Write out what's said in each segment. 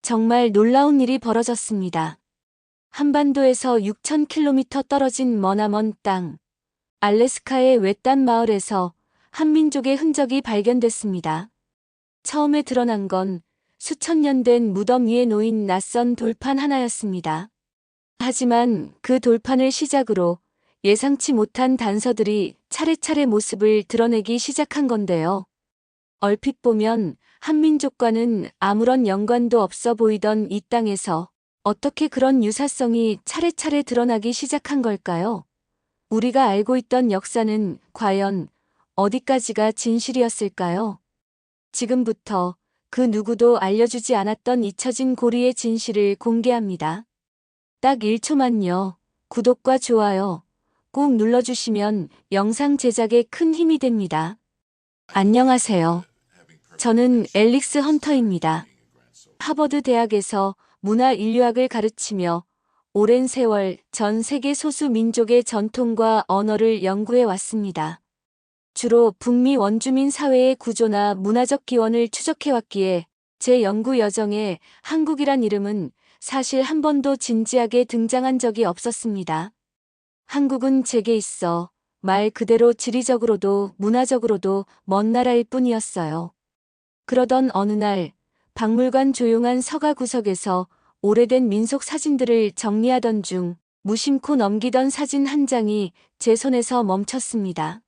정말 놀라운 일이 벌어졌습니다. 한반도에서 6,000km 떨어진 머나먼 땅, 알래스카의 외딴 마을에서 한민족의 흔적이 발견됐습니다. 처음에 드러난 건 수천 년 된 무덤 위에 놓인 낯선 돌판 하나였습니다. 하지만 그 돌판을 시작으로 예상치 못한 단서들이 차례차례 모습을 드러내기 시작한 건데요. 얼핏 보면 한민족과는 아무런 연관도 없어 보이던 이 땅에서 어떻게 그런 유사성이 차례차례 드러나기 시작한 걸까요? 우리가 알고 있던 역사는 과연 어디까지가 진실이었을까요? 지금부터 그 누구도 알려주지 않았던 잊혀진 고리의 진실을 공개합니다. 딱 1초만요. 구독과 좋아요 꼭 눌러주시면 영상 제작에 큰 힘이 됩니다. 안녕하세요. 저는 앨릭스 헌터입니다. 하버드 대학에서 문화 인류학을 가르치며 오랜 세월 전 세계 소수 민족의 전통과 언어를 연구해 왔습니다. 주로 북미 원주민 사회의 구조나 문화적 기원을 추적해 왔기에 제 연구 여정에 한국이란 이름은 사실 한 번도 진지하게 등장한 적이 없었습니다. 한국은 제게 있어 말 그대로 지리적으로도 문화적으로도 먼 나라일 뿐이었어요. 그러던 어느 날 박물관 조용한 서가 구석에서 오래된 민속 사진들을 정리하던 중 무심코 넘기던 사진 한 장이 제 손에서 멈췄습니다.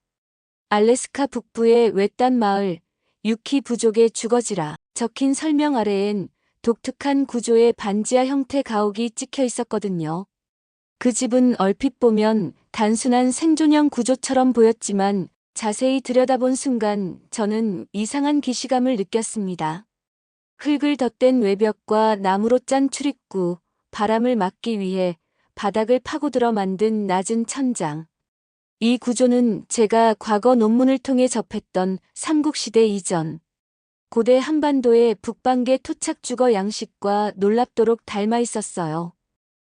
알래스카 북부의 외딴 마을 유키 부족의 주거지라 적힌 설명 아래엔 독특한 구조의 반지하 형태 가옥이 찍혀 있었거든요. 그 집은 얼핏 보면 단순한 생존형 구조처럼 보였지만 자세히 들여다본 순간 저는 이상한 기시감을 느꼈습니다. 흙을 덧댄 외벽과 나무로 짠 출입구, 바람을 막기 위해 바닥을 파고들어 만든 낮은 천장. 이 구조는 제가 과거 논문을 통해 접했던 삼국시대 이전 고대 한반도의 북방계 토착 주거 양식과 놀랍도록 닮아 있었어요.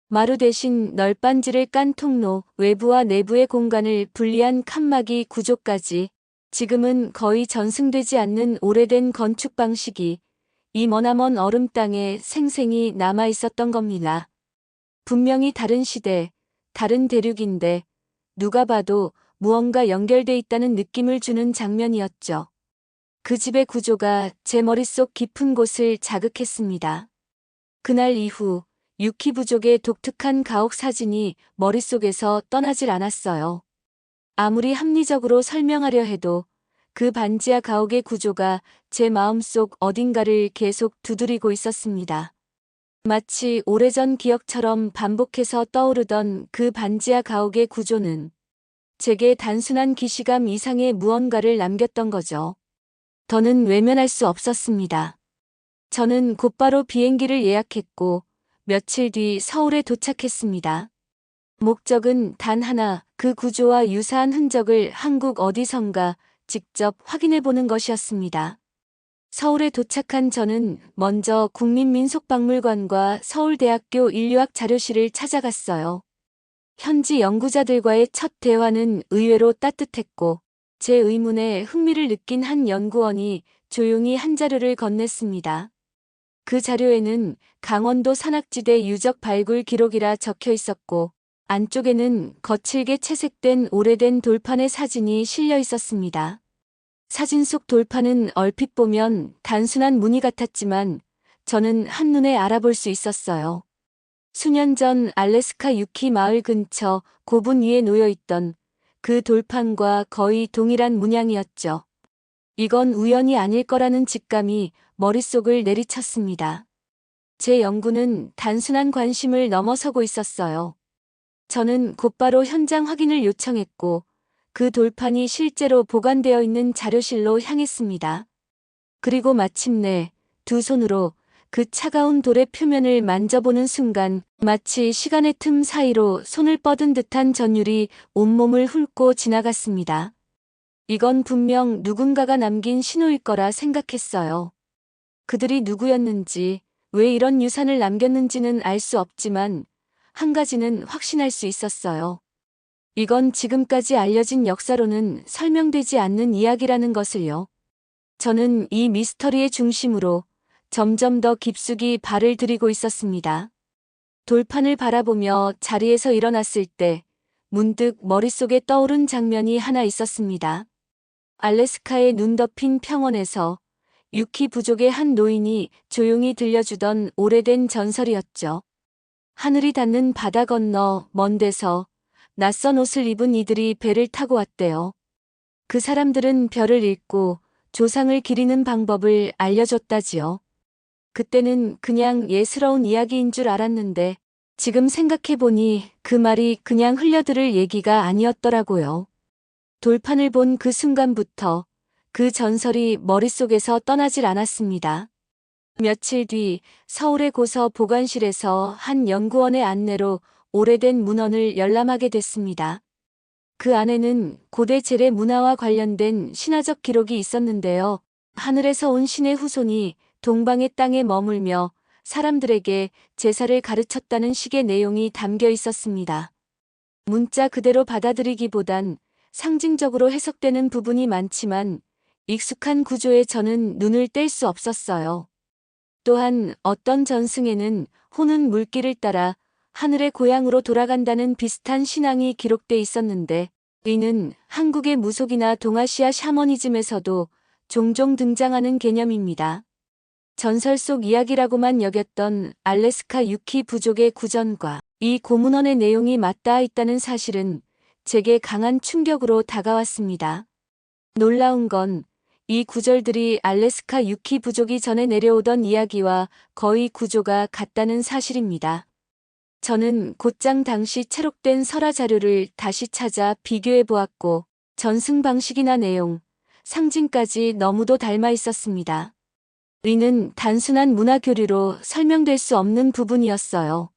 마루 대신 널빤지를 깐 통로, 외부와 내부의 공간을 분리한 칸막이 구조까지 지금은 거의 전승되지 않는 오래된 건축 방식이 이 머나먼 얼음 땅에 생생히 남아 있었던 겁니다. 분명히 다른 시대, 다른 대륙인데 누가 봐도 무언가 연결돼 있다는 느낌을 주는 장면이었죠. 그 집의 구조가 제 머릿속 깊은 곳을 자극했습니다. 그날 이후 유키 부족의 독특한 가옥 사진이 머릿속에서 떠나질 않았어요. 아무리 합리적으로 설명하려 해도 그 반지하 가옥의 구조가 제 마음속 어딘가를 계속 두드리고 있었습니다. 마치 오래전 기억처럼 반복해서 떠오르던 그 반지하 가옥의 구조는 제게 단순한 기시감 이상의 무언가를 남겼던 거죠. 더는 외면할 수 없었습니다. 저는 곧바로 비행기를 예약했고 며칠 뒤 서울에 도착했습니다. 목적은 단 하나, 그 구조와 유사한 흔적을 한국 어디선가 직접 확인해보는 것이었습니다. 서울에 도착한 저는 먼저 국민민속박물관과 서울대학교 인류학 자료실을 찾아갔어요. 현지 연구자들과의 첫 대화는 의외로 따뜻했고 제 의문에 흥미를 느낀 한 연구원이 조용히 한 자료를 건넸습니다. 그 자료에는 강원도 산악지대 유적 발굴 기록이라 적혀 있었고 안쪽에는 거칠게 채색된 오래된 돌판의 사진이 실려 있었습니다. 사진 속 돌판은 얼핏 보면 단순한 무늬 같았지만 저는 한눈에 알아볼 수 있었어요. 수년 전 알래스카 유키 마을 근처 고분 위에 놓여있던 그 돌판과 거의 동일한 문양이었죠. 이건 우연이 아닐 거라는 직감이 머릿속을 내리쳤습니다. 제 연구는 단순한 관심을 넘어서고 있었어요. 저는 곧바로 현장 확인을 요청했고 그 돌판이 실제로 보관되어 있는 자료실로 향했습니다. 그리고 마침내 두 손으로 그 차가운 돌의 표면을 만져보는 순간 마치 시간의 틈 사이로 손을 뻗은 듯한 전율이 온몸을 훑고 지나갔습니다. 이건 분명 누군가가 남긴 신호일 거라 생각했어요. 그들이 누구였는지, 왜 이런 유산을 남겼는지는 알 수 없지만 한 가지는 확신할 수 있었어요. 이건 지금까지 알려진 역사로는 설명되지 않는 이야기라는 것을요. 저는 이 미스터리의 중심으로 점점 더 깊숙이 발을 들이고 있었습니다. 돌판을 바라보며 자리에서 일어났을 때 문득 머릿속에 떠오른 장면이 하나 있었습니다. 알래스카의 눈 덮인 평원에서 유키 부족의 한 노인이 조용히 들려주던 오래된 전설이었죠. 하늘이 닿는 바다 건너 먼 데서 낯선 옷을 입은 이들이 배를 타고 왔대요. 그 사람들은 별을 읽고 조상을 기리는 방법을 알려줬다지요. 그때는 그냥 예스러운 이야기인 줄 알았는데 지금 생각해보니 그 말이 그냥 흘려들을 얘기가 아니었더라고요. 돌판을 본 그 순간부터 그 전설이 머릿속에서 떠나질 않았습니다. 며칠 뒤 서울의 고서 보관실에서 한 연구원의 안내로 오래된 문헌을 열람하게 됐습니다. 그 안에는 고대 제례 문화와 관련된 신화적 기록이 있었는데요. 하늘에서 온 신의 후손이 동방의 땅에 머물며 사람들에게 제사를 가르쳤다는 식의 내용이 담겨 있었습니다. 문자 그대로 받아들이기보단 상징적으로 해석되는 부분이 많지만 익숙한 구조에 저는 눈을 뗄 수 없었어요. 또한 어떤 전승에는 호는 물길을 따라 하늘의 고향으로 돌아간다는 비슷한 신앙이 기록돼 있었는데 이는 한국의 무속이나 동아시아 샤머니즘에서도 종종 등장하는 개념입니다. 전설 속 이야기라고만 여겼던 알래스카 유키 부족의 구전과 이 고문원의 내용이 맞닿아 있다는 사실은 제게 강한 충격으로 다가왔습니다. 놀라운 건 이 구절들이 알래스카 유키 부족이 전해 내려오던 이야기와 거의 구조가 같다는 사실입니다. 저는 곧장 당시 채록된 설화 자료를 다시 찾아 비교해 보았고 전승 방식이나 내용, 상징까지 너무도 닮아 있었습니다. 이는 단순한 문화 교류로 설명될 수 없는 부분이었어요.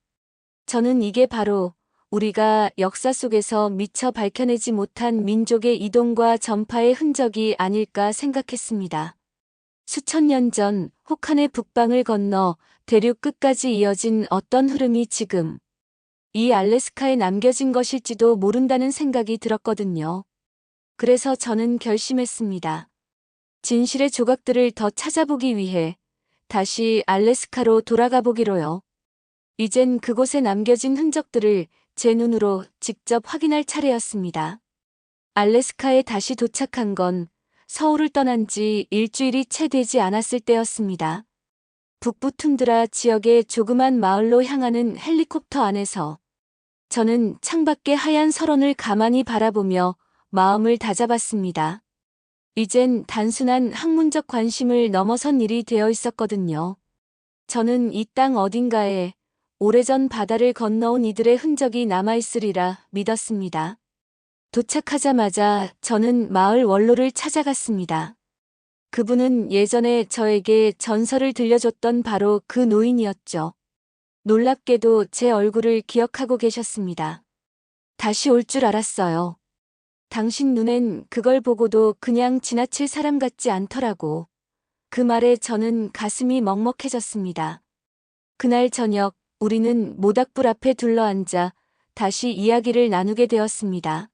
저는 이게 바로 우리가 역사 속에서 미처 밝혀내지 못한 민족의 이동과 전파의 흔적이 아닐까 생각했습니다. 수천 년 전 혹한의 북방을 건너 대륙 끝까지 이어진 어떤 흐름이 지금 이 알래스카에 남겨진 것일지도 모른다는 생각이 들었거든요. 그래서 저는 결심했습니다. 진실의 조각들을 더 찾아보기 위해 다시 알래스카로 돌아가 보기로요. 이젠 그곳에 남겨진 흔적들을 제 눈으로 직접 확인할 차례였습니다. 알래스카에 다시 도착한 건 서울을 떠난 지 일주일이 채 되지 않았을 때였습니다. 북부 툰드라 지역의 조그만 마을로 향하는 헬리콥터 안에서 저는 창밖의 하얀 설원을 가만히 바라보며 마음을 다잡았습니다. 이젠 단순한 학문적 관심을 넘어선 일이 되어 있었거든요. 저는 이 땅 어딘가에 오래전 바다를 건너온 이들의 흔적이 남아있으리라 믿었습니다. 도착하자마자 저는 마을 원로를 찾아갔습니다. 그분은 예전에 저에게 전설을 들려줬던 바로 그 노인이었죠. 놀랍게도 제 얼굴을 기억하고 계셨습니다. 다시 올 줄 알았어요. 당신 눈엔 그걸 보고도 그냥 지나칠 사람 같지 않더라고. 그 말에 저는 가슴이 먹먹해졌습니다. 그날 저녁 우리는 모닥불 앞에 둘러앉아 다시 이야기를 나누게 되었습니다.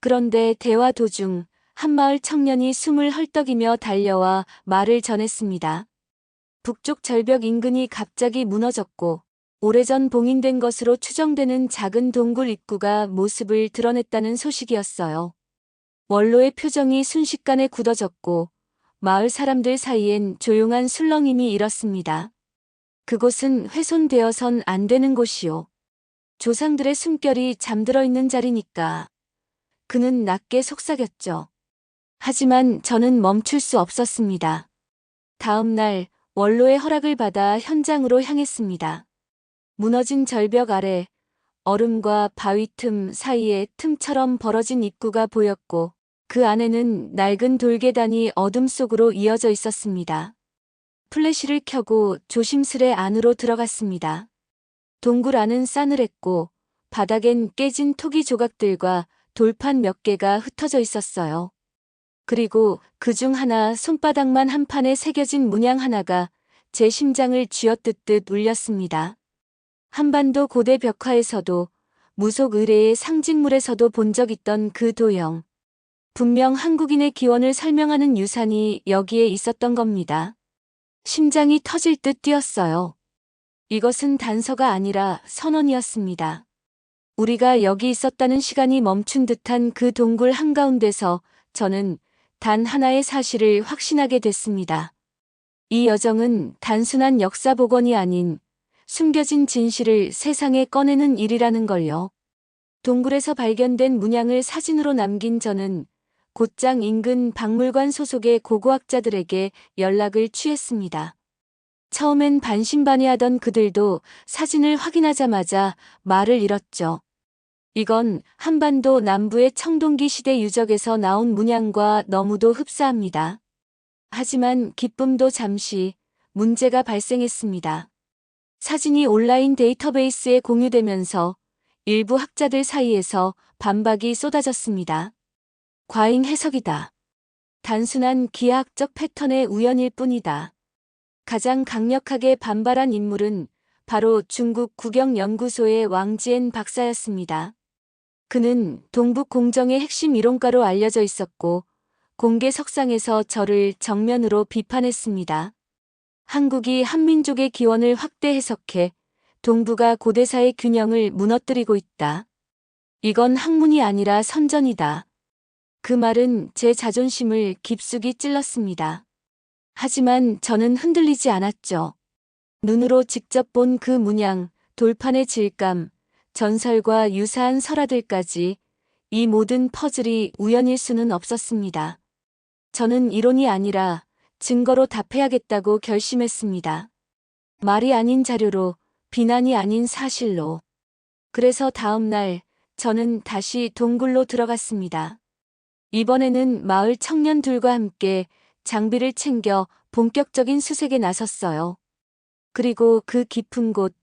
그런데 대화 도중 한 마을 청년이 숨을 헐떡이며 달려와 말을 전했습니다. 북쪽 절벽 인근이 갑자기 무너졌고 오래전 봉인된 것으로 추정되는 작은 동굴 입구가 모습을 드러냈다는 소식이었어요. 원로의 표정이 순식간에 굳어졌고 마을 사람들 사이엔 조용한 술렁임이 일었습니다. 그곳은 훼손되어선 안 되는 곳이요. 조상들의 숨결이 잠들어 있는 자리니까. 그는 낮게 속삭였죠. 하지만 저는 멈출 수 없었습니다. 다음 날 원로의 허락을 받아 현장으로 향했습니다. 무너진 절벽 아래 얼음과 바위 틈 사이에 틈처럼 벌어진 입구가 보였고 그 안에는 낡은 돌계단이 어둠 속으로 이어져 있었습니다. 플래시를 켜고 조심스레 안으로 들어갔습니다. 동굴 안은 싸늘했고 바닥엔 깨진 토기 조각들과 돌판 몇 개가 흩어져 있었어요. 그리고 그중 하나 손바닥만 한 판에 새겨진 문양 하나가 제 심장을 쥐어뜯듯 울렸습니다. 한반도 고대 벽화에서도 무속 의례의 상징물에서도 본 적 있던 그 도형. 분명 한국인의 기원을 설명하는 유산이 여기에 있었던 겁니다. 심장이 터질 듯 뛰었어요. 이것은 단서가 아니라 선언이었습니다. 우리가 여기 있었다는 시간이 멈춘 듯한 그 동굴 한가운데서 저는 단 하나의 사실을 확신하게 됐습니다. 이 여정은 단순한 역사 복원이 아닌 숨겨진 진실을 세상에 꺼내는 일이라는 걸요. 동굴에서 발견된 문양을 사진으로 남긴 저는 곧장 인근 박물관 소속의 고고학자들에게 연락을 취했습니다. 처음엔 반신반의하던 그들도 사진을 확인하자마자 말을 잃었죠. 이건 한반도 남부의 청동기 시대 유적에서 나온 문양과 너무도 흡사합니다. 하지만 기쁨도 잠시 문제가 발생했습니다. 사진이 온라인 데이터베이스에 공유되면서 일부 학자들 사이에서 반박이 쏟아졌습니다. 과잉 해석이다. 단순한 기하학적 패턴의 우연일 뿐이다. 가장 강력하게 반발한 인물은 바로 중국 국영연구소의 왕지엔 박사였습니다. 그는 동북 공정의 핵심 이론가로 알려져 있었고 공개 석상에서 저를 정면으로 비판했습니다. 한국이 한민족의 기원을 확대 해석해 동북아 고대사의 균형을 무너뜨리고 있다. 이건 학문이 아니라 선전이다. 그 말은 제 자존심을 깊숙이 찔렀습니다. 하지만 저는 흔들리지 않았죠. 눈으로 직접 본 그 문양, 돌판의 질감, 전설과 유사한 설화들까지 이 모든 퍼즐이 우연일 수는 없었습니다. 저는 이론이 아니라 증거로 답해야겠다고 결심했습니다. 말이 아닌 자료로, 비난이 아닌 사실로. 그래서 다음 날 저는 다시 동굴로 들어갔습니다. 이번에는 마을 청년들과 함께 장비를 챙겨 본격적인 수색에 나섰어요. 그리고 그 깊은 곳,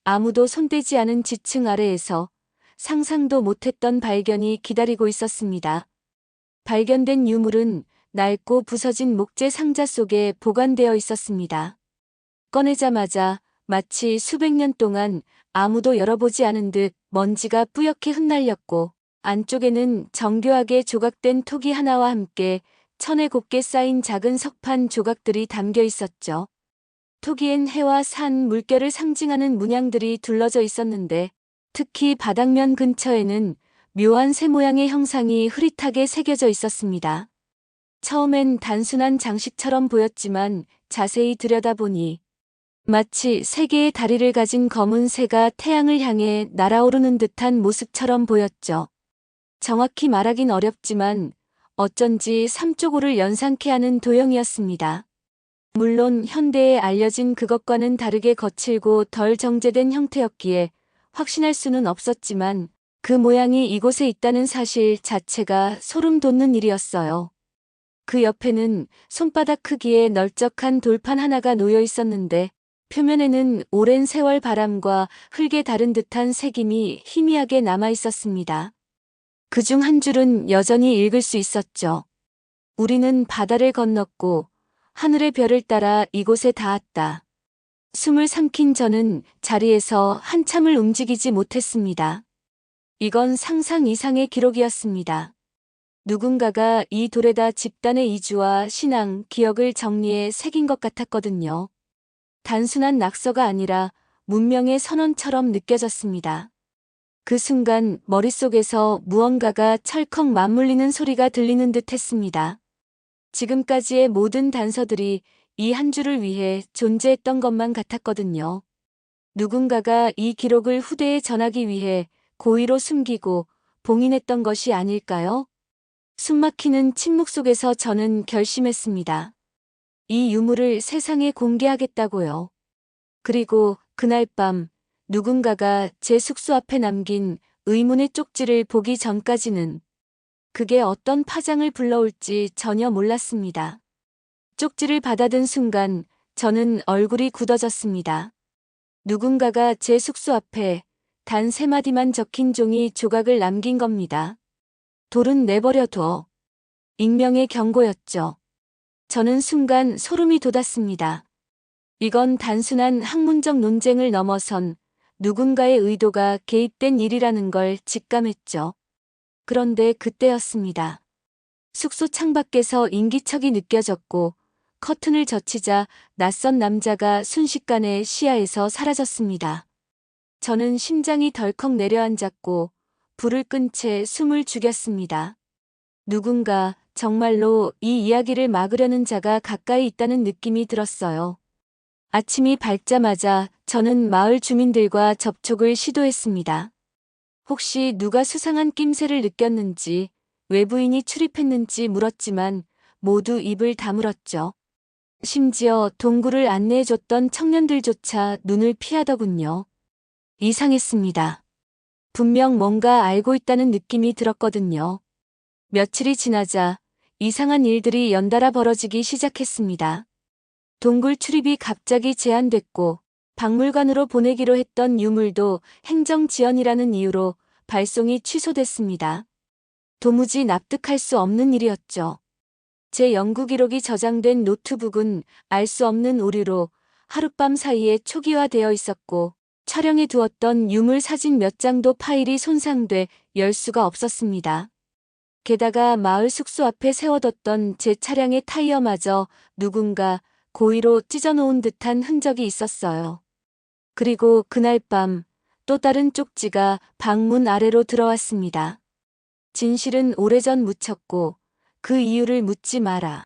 아무도 손대지 않은 지층 아래에서 상상도 못했던 발견이 기다리고 있었습니다. 발견된 유물은 낡고 부서진 목재 상자 속에 보관되어 있었습니다. 꺼내자마자 마치 수백 년 동안 아무도 열어보지 않은 듯 먼지가 뿌옇게 흩날렸고 안쪽에는 정교하게 조각된 토기 하나와 함께 천에 곱게 쌓인 작은 석판 조각들이 담겨 있었죠. 토기엔 해와 산, 물결을 상징하는 문양들이 둘러져 있었는데 특히 바닥면 근처에는 묘한 새 모양의 형상이 흐릿하게 새겨져 있었습니다. 처음엔 단순한 장식처럼 보였지만 자세히 들여다보니 마치 세 개의 다리를 가진 검은 새가 태양을 향해 날아오르는 듯한 모습처럼 보였죠. 정확히 말하긴 어렵지만 어쩐지 삼조고를 연상케 하는 도형이었습니다. 물론 현대에 알려진 그것과는 다르게 거칠고 덜 정제된 형태였기에 확신할 수는 없었지만 그 모양이 이곳에 있다는 사실 자체가 소름 돋는 일이었어요. 그 옆에는 손바닥 크기의 널쩍한 돌판 하나가 놓여 있었는데 표면에는 오랜 세월 바람과 흙에 다른 듯한 색임이 희미하게 남아 있었습니다. 그중 한 줄은 여전히 읽을 수 있었죠. 우리는 바다를 건넜고 하늘의 별을 따라 이곳에 닿았다. 숨을 삼킨 저는 자리에서 한참을 움직이지 못했습니다. 이건 상상 이상의 기록이었습니다. 누군가가 이 돌에다 집단의 이주와 신앙, 기억을 정리해 새긴 것 같았거든요. 단순한 낙서가 아니라 문명의 선언처럼 느껴졌습니다. 그 순간 머릿속에서 무언가가 철컥 맞물리는 소리가 들리는 듯 했습니다. 지금까지의 모든 단서들이 이 한 줄을 위해 존재했던 것만 같았거든요. 누군가가 이 기록을 후대에 전하기 위해 고의로 숨기고 봉인했던 것이 아닐까요? 숨막히는 침묵 속에서 저는 결심했습니다. 이 유물을 세상에 공개하겠다고요. 그리고 그날 밤 누군가가 제 숙소 앞에 남긴 의문의 쪽지를 보기 전까지는 그게 어떤 파장을 불러올지 전혀 몰랐습니다. 쪽지를 받아든 순간 저는 얼굴이 굳어졌습니다. 누군가가 제 숙소 앞에 단 3마디만 적힌 종이 조각을 남긴 겁니다. 돌은 내버려둬. 익명의 경고였죠. 저는 순간 소름이 돋았습니다. 이건 단순한 학문적 논쟁을 넘어선 누군가의 의도가 개입된 일이라는 걸 직감했죠. 그런데 그때였습니다. 숙소 창밖에서 인기척이 느껴졌고 커튼을 젖히자 낯선 남자가 순식간에 시야에서 사라졌습니다. 저는 심장이 덜컥 내려앉았고 불을 끈 채 숨을 죽였습니다. 누군가 정말로 이 이야기를 막으려는 자가 가까이 있다는 느낌이 들었어요. 아침이 밝자마자 저는 마을 주민들과 접촉을 시도했습니다. 혹시 누가 수상한 낌새를 느꼈는지, 외부인이 출입했는지 물었지만 모두 입을 다물었죠. 심지어 동굴을 안내해줬던 청년들조차 눈을 피하더군요. 이상했습니다. 분명 뭔가 알고 있다는 느낌이 들었거든요. 며칠이 지나자 이상한 일들이 연달아 벌어지기 시작했습니다. 동굴 출입이 갑자기 제한됐고 박물관으로 보내기로 했던 유물도 행정지연이라는 이유로 발송이 취소됐습니다. 도무지 납득할 수 없는 일이었죠. 제 연구 기록이 저장된 노트북은 알 수 없는 오류로 하룻밤 사이에 초기화되어 있었고 촬영해 두었던 유물 사진 몇 장도 파일이 손상돼 열 수가 없었습니다. 게다가 마을 숙소 앞에 세워뒀던 제 차량의 타이어마저 누군가 고의로 찢어놓은 듯한 흔적이 있었어요. 그리고 그날 밤 또 다른 쪽지가 방문 아래로 들어왔습니다. 진실은 오래전 묻혔고 그 이유를 묻지 마라.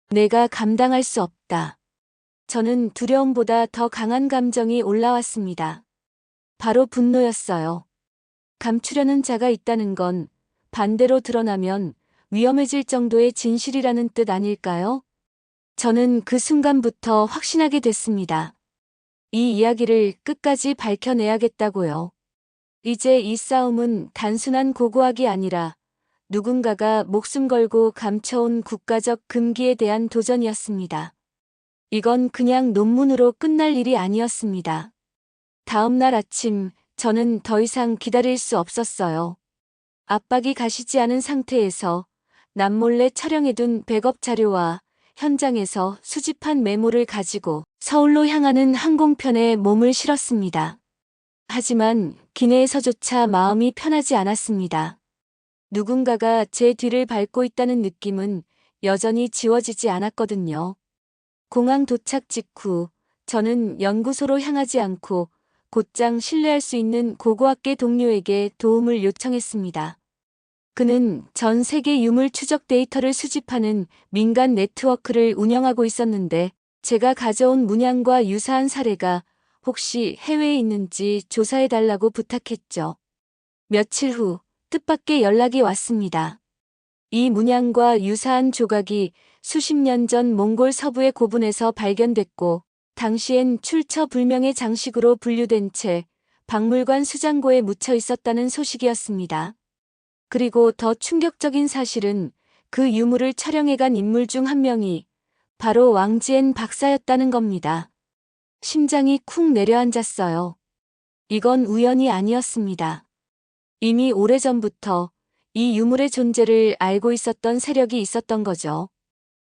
내가 감당할 수 없다. 저는 두려움보다 더 강한 감정이 올라왔습니다. 바로 분노였어요. 감추려는 자가 있다는 건 반대로 드러나면 위험해질 정도의 진실이라는 뜻 아닐까요? 저는 그 순간부터 확신하게 됐습니다. 이 이야기를 끝까지 밝혀내야겠다고요. 이제 이 싸움은 단순한 고고학이 아니라 누군가가 목숨 걸고 감춰온 국가적 금기에 대한 도전이었습니다. 이건 그냥 논문으로 끝날 일이 아니었습니다. 다음 날 아침 저는 더 이상 기다릴 수 없었어요. 압박이 가시지 않은 상태에서 남몰래 촬영해둔 백업 자료와 현장에서 수집한 메모를 가지고 서울로 향하는 항공편에 몸을 실었습니다. 하지만 기내에서조차 마음이 편하지 않았습니다. 누군가가 제 뒤를 밟고 있다는 느낌은 여전히 지워지지 않았거든요. 공항 도착 직후 저는 연구소로 향하지 않고 곧장 신뢰할 수 있는 고고학계 동료에게 도움을 요청했습니다. 그는 전 세계 유물 추적 데이터를 수집하는 민간 네트워크를 운영하고 있었는데 제가 가져온 문양과 유사한 사례가 혹시 해외에 있는지 조사해달라고 부탁했죠. 며칠 후 뜻밖의 연락이 왔습니다. 이 문양과 유사한 조각이 수십 년 전 몽골 서부의 고분에서 발견됐고 당시엔 출처불명의 장식으로 분류된 채 박물관 수장고에 묻혀 있었다는 소식이었습니다. 그리고 더 충격적인 사실은 그 유물을 촬영해간 인물 중 한 명이 바로 왕지엔 박사였다는 겁니다. 심장이 쿵 내려앉았어요. 이건 우연이 아니었습니다. 이미 오래전부터 이 유물의 존재를 알고 있었던 세력이 있었던 거죠.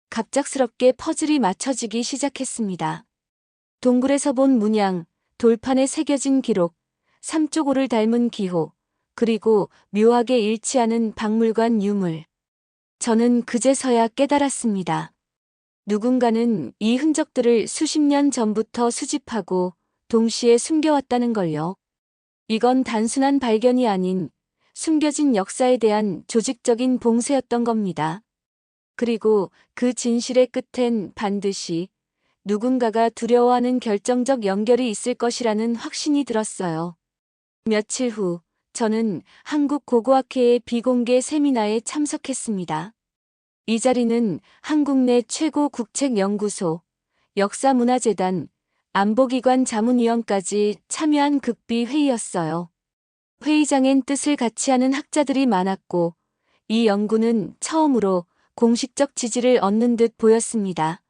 갑작스럽게 퍼즐이 맞춰지기 시작했습니다. 동굴에서 본 문양, 돌판에 새겨진 기록, 삼쪽오를 닮은 기호, 그리고 묘하게 일치하는 박물관 유물. 저는 그제서야 깨달았습니다. 누군가는 이 흔적들을 수십 년 전부터 수집하고 동시에 숨겨왔다는 걸요. 이건 단순한 발견이 아닌 숨겨진 역사에 대한 조직적인 봉쇄였던 겁니다. 그리고 그 진실의 끝엔 반드시 누군가가 두려워하는 결정적 연결이 있을 것이라는 확신이 들었어요. 며칠 후 저는 한국고고학회의 비공개 세미나에 참석했습니다. 이 자리는 한국 내 최고 국책연구소, 역사문화재단, 안보기관 자문위원까지 참여한 극비 회의였어요. 회의장엔 뜻을 같이 하는 학자들이 많았고 이 연구는 처음으로 공식적 지지를 얻는 듯 보였습니다.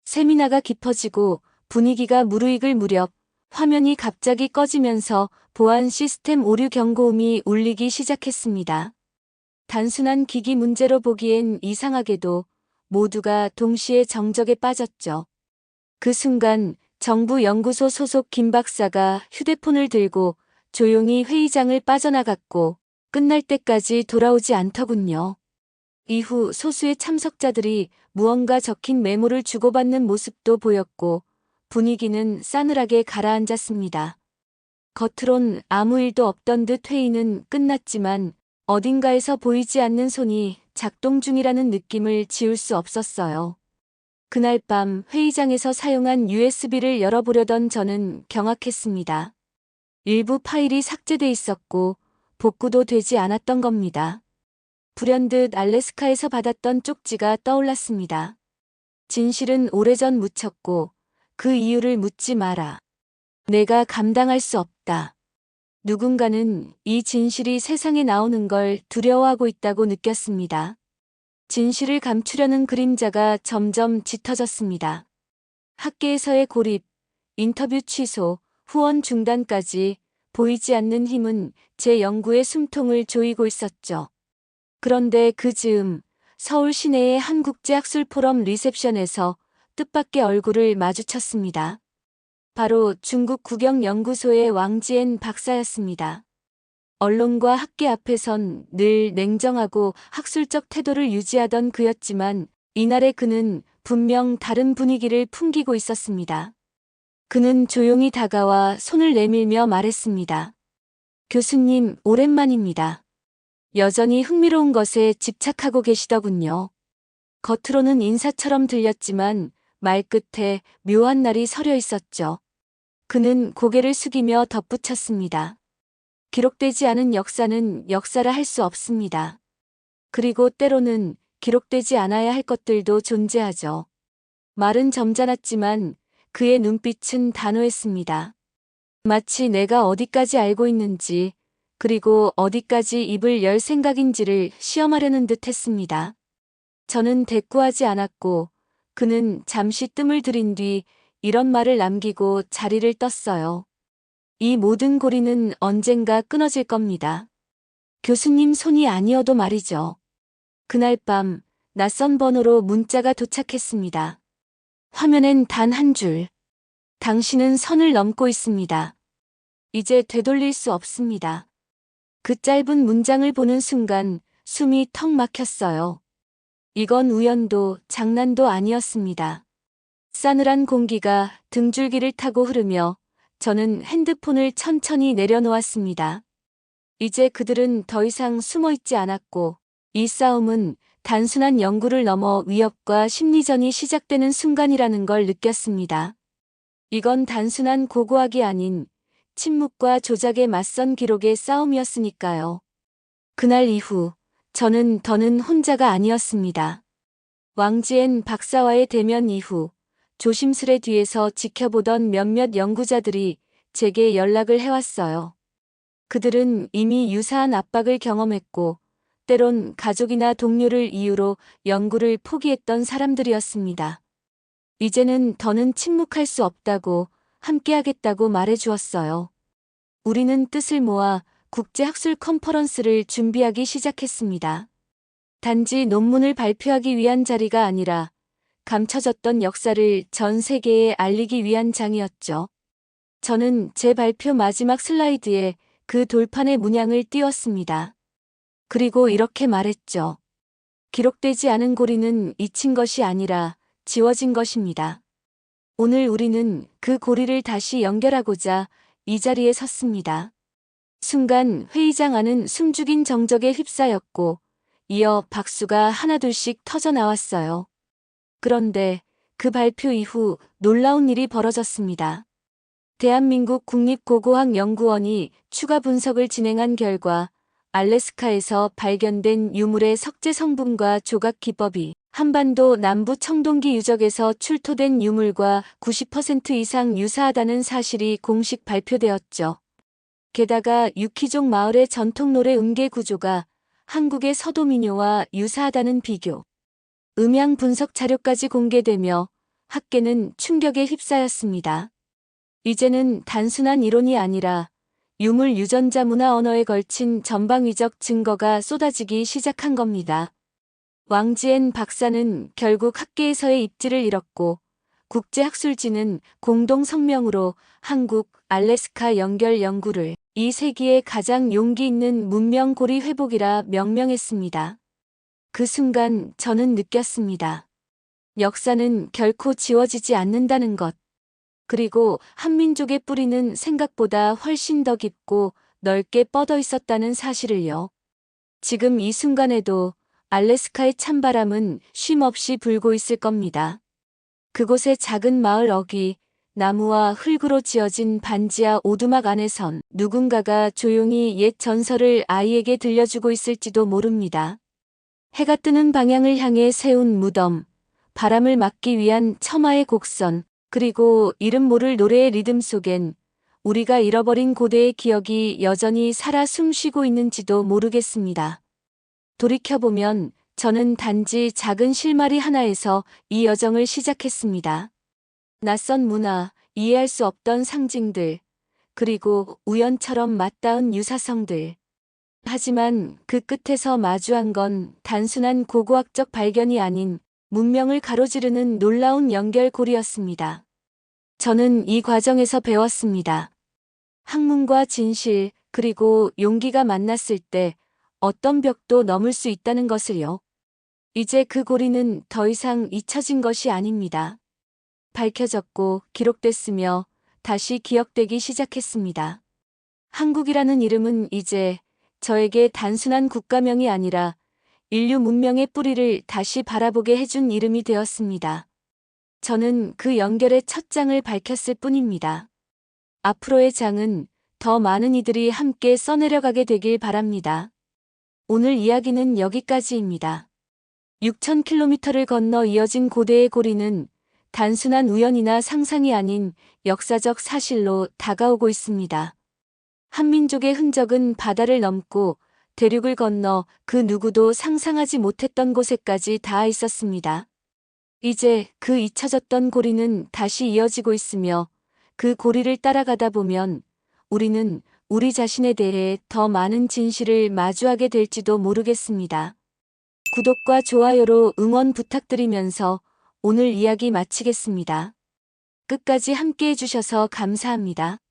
세미나가 깊어지고 분위기가 무르익을 무렵 화면이 갑자기 꺼지면서 보안 시스템 오류 경고음이 울리기 시작했습니다. 단순한 기기 문제로 보기엔 이상하게도 모두가 동시에 정적에 빠졌죠. 그 순간 정부 연구소 소속 김 박사가 휴대폰을 들고 조용히 회의장을 빠져나갔고 끝날 때까지 돌아오지 않더군요. 이후 소수의 참석자들이 무언가 적힌 메모를 주고받는 모습도 보였고 분위기는 싸늘하게 가라앉았습니다. 겉으론 아무 일도 없던 듯 회의는 끝났지만 어딘가에서 보이지 않는 손이 작동 중이라는 느낌을 지울 수 없었어요. 그날 밤 회의장에서 사용한 USB를 열어보려던 저는 경악했습니다. 일부 파일이 삭제돼 있었고 복구도 되지 않았던 겁니다. 불현듯 알래스카에서 받았던 쪽지가 떠올랐습니다. 진실은 오래전 묻혔고 그 이유를 묻지 마라. 내가 감당할 수 없다. 누군가는 이 진실이 세상에 나오는 걸 두려워하고 있다고 느꼈습니다. 진실을 감추려는 그림자가 점점 짙어졌습니다. 학계에서의 고립, 인터뷰 취소, 후원 중단까지 보이지 않는 힘은 제 연구의 숨통을 조이고 있었죠. 그런데 그 즈음 서울 시내의 한국제학술 포럼 리셉션에서 뜻밖의 얼굴을 마주쳤습니다. 바로 중국 국영연구소의 왕지엔 박사였습니다. 언론과 학계 앞에선 늘 냉정하고 학술적 태도를 유지하던 그였지만 이날의 그는 분명 다른 분위기를 풍기고 있었습니다. 그는 조용히 다가와 손을 내밀며 말했습니다. 교수님, 오랜만입니다. 여전히 흥미로운 것에 집착하고 계시더군요. 겉으로는 인사처럼 들렸지만 말끝에 묘한 날이 서려 있었죠. 그는 고개를 숙이며 덧붙였습니다. 기록되지 않은 역사는 역사라 할 수 없습니다. 그리고 때로는 기록되지 않아야 할 것들도 존재하죠. 말은 점잖았지만 그의 눈빛은 단호했습니다. 마치 내가 어디까지 알고 있는지 그리고 어디까지 입을 열 생각인지를 시험하려는 듯 했습니다. 저는 대꾸하지 않았고 그는 잠시 뜸을 들인 뒤 이런 말을 남기고 자리를 떴어요. 이 모든 고리는 언젠가 끊어질 겁니다. 교수님 손이 아니어도 말이죠. 그날 밤 낯선 번호로 문자가 도착했습니다. 화면엔 단 한 줄. 당신은 선을 넘고 있습니다. 이제 되돌릴 수 없습니다. 그 짧은 문장을 보는 순간 숨이 턱 막혔어요. 이건 우연도 장난도 아니었습니다. 싸늘한 공기가 등줄기를 타고 흐르며 저는 핸드폰을 천천히 내려놓았습니다. 이제 그들은 더 이상 숨어있지 않았고 이 싸움은 단순한 연구를 넘어 위협과 심리전이 시작되는 순간이라는 걸 느꼈습니다. 이건 단순한 고고학이 아닌 침묵과 조작에 맞선 기록의 싸움이었으니까요. 그날 이후 저는 더는 혼자가 아니었습니다. 왕지엔 박사와의 대면 이후 조심스레 뒤에서 지켜보던 몇몇 연구자들이 제게 연락을 해왔어요. 그들은 이미 유사한 압박을 경험했고 때론 가족이나 동료를 이유로 연구를 포기했던 사람들이었습니다. 이제는 더는 침묵할 수 없다고 함께하겠다고 말해주었어요. 우리는 뜻을 모아 국제학술 컨퍼런스를 준비하기 시작했습니다. 단지 논문을 발표하기 위한 자리가 아니라 감춰졌던 역사를 전 세계에 알리기 위한 장이었죠. 저는 제 발표 마지막 슬라이드에 그 돌판의 문양을 띄웠습니다. 그리고 이렇게 말했죠. 기록되지 않은 고리는 잊힌 것이 아니라 지워진 것입니다. 오늘 우리는 그 고리를 다시 연결하고자 이 자리에 섰습니다. 순간 회의장 안은 숨죽인 정적에 휩싸였고 이어 박수가 하나둘씩 터져 나왔어요. 그런데 그 발표 이후 놀라운 일이 벌어졌습니다. 대한민국 국립고고학연구원이 추가 분석을 진행한 결과 알래스카에서 발견된 유물의 석재 성분과 조각 기법이 한반도 남부 청동기 유적에서 출토된 유물과 90% 이상 유사하다는 사실이 공식 발표되었죠. 게다가 유키족 마을의 전통 노래 음계 구조가 한국의 서도 민요와 유사하다는 비교, 음향 분석 자료까지 공개되며 학계는 충격에 휩싸였습니다. 이제는 단순한 이론이 아니라 유물 유전자 문화 언어에 걸친 전방위적 증거가 쏟아지기 시작한 겁니다. 왕지엔 박사는 결국 학계에서의 입지를 잃었고 국제학술지는 공동 성명으로 한국, 알래스카 연결 연구를 이 세기의 가장 용기 있는 문명 고리 회복이라 명명했습니다. 그 순간 저는 느꼈습니다. 역사는 결코 지워지지 않는다는 것. 그리고 한민족의 뿌리는 생각보다 훨씬 더 깊고 넓게 뻗어 있었다는 사실을요. 지금 이 순간에도 알래스카의 찬바람은 쉼없이 불고 있을 겁니다. 그곳의 작은 마을 어귀, 나무와 흙으로 지어진 반지하 오두막 안에선 누군가가 조용히 옛 전설을 아이에게 들려주고 있을지도 모릅니다. 해가 뜨는 방향을 향해 세운 무덤, 바람을 막기 위한 처마의 곡선, 그리고 이름 모를 노래의 리듬 속엔 우리가 잃어버린 고대의 기억이 여전히 살아 숨쉬고 있는지도 모르겠습니다. 돌이켜보면 저는 단지 작은 실마리 하나에서 이 여정을 시작했습니다. 낯선 문화, 이해할 수 없던 상징들, 그리고 우연처럼 맞닿은 유사성들. 하지만 그 끝에서 마주한 건 단순한 고고학적 발견이 아닌 문명을 가로지르는 놀라운 연결고리였습니다. 저는 이 과정에서 배웠습니다. 학문과 진실, 그리고 용기가 만났을 때 어떤 벽도 넘을 수 있다는 것을요. 이제 그 고리는 더 이상 잊혀진 것이 아닙니다. 밝혀졌고 기록됐으며 다시 기억되기 시작했습니다. 한국이라는 이름은 이제 저에게 단순한 국가명이 아니라 인류 문명의 뿌리를 다시 바라보게 해준 이름이 되었습니다. 저는 그 연결의 첫 장을 밝혔을 뿐입니다. 앞으로의 장은 더 많은 이들이 함께 써내려가게 되길 바랍니다. 오늘 이야기는 여기까지입니다. 6,000km를 건너 이어진 고대의 고리는 단순한 우연이나 상상이 아닌 역사적 사실로 다가오고 있습니다. 한민족의 흔적은 바다를 넘고 대륙을 건너 그 누구도 상상하지 못했던 곳에까지 닿아 있었습니다. 이제 그 잊혀졌던 고리는 다시 이어지고 있으며 그 고리를 따라가다 보면 우리는 우리 자신에 대해 더 많은 진실을 마주하게 될지도 모르겠습니다. 구독과 좋아요로 응원 부탁드리면서 오늘 이야기 마치겠습니다. 끝까지 함께 해주셔서 감사합니다.